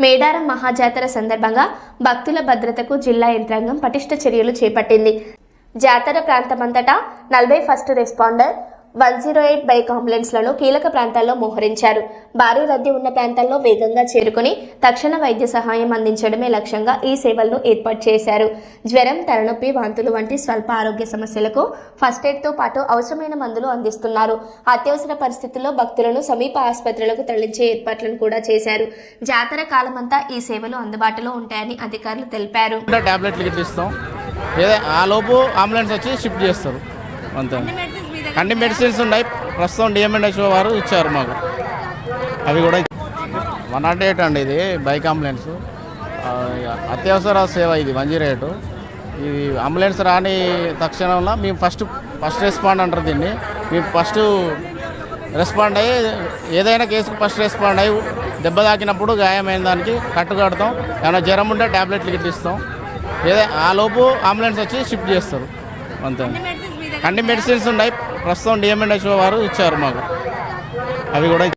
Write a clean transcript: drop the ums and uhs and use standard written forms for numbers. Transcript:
మేడారం మహాజాతర సందర్భంగా భక్తుల భద్రతకు జిల్లా యంత్రాంగం పటిష్ట చర్యలు చేపట్టింది. జాతర ప్రాంతమంతటా 40 ఫస్ట్ రెస్పాండర్ 108 బైక్ అంబులెన్స్లను కీలక ప్రాంతాల్లో మోహరించారు. భారీ రద్దీ ఉన్న ప్రాంతాల్లో వేగంగా చేరుకుని తక్షణ వైద్య సహాయం అందించడమే లక్ష్యంగా ఈ సేవలను ఏర్పాటు చేశారు. జ్వరం, తలనొప్పి, వాంతులు వంటి స్వల్ప ఆరోగ్య సమస్యలకు ఫస్ట్ ఎయిడ్తో పాటు అవసరమైన మందులు అందిస్తున్నారు. అత్యవసర పరిస్థితుల్లో భక్తులను సమీప ఆసుపత్రులకు తరలించే ఏర్పాట్లను కూడా చేశారు. జాతర కాలమంతా ఈ సేవలు అందుబాటులో ఉంటాయని అధికారులు తెలిపారు. ఆ లోపు అంబులెన్స్ వచ్చి షిఫ్ట్ చేస్తారు. అంతే. అన్ని మెడిసిన్స్ ఉన్నాయి. ప్రస్తుతం డిఎంఎన్హెచ్ఓ వారు ఇచ్చారు మాకు. అవి కూడా 108 అండి. ఇది బైక్ అంబులెన్స్, అత్యవసర సేవ. ఇది 108. ఇది అంబులెన్స్ రాని తక్షణంలో మేము ఫస్ట్ రెస్పాండ్ అంటారు దీన్ని. మేము ఫస్ట్ రెస్పాండ్ అయ్యి ఏదైనా కేసుకు ఫస్ట్ రెస్పాండ్ అయ్యి దెబ్బ తాకినప్పుడు గాయమైన దానికి కట్టుకడతాం. ఏమైనా జ్వరం ఉంటే ట్యాబ్లెట్లు గిట్ల ఇస్తాం. ఆ లోపు అంబులెన్స్ వచ్చి షిఫ్ట్ చేస్తారు. అంతే. అన్ని మెడిసిన్స్ ఉన్నాయి. ప్రస్తుతం డిఎంఎన్హెచ్ఓ వారు ఇచ్చారు మాకు. అవి కూడా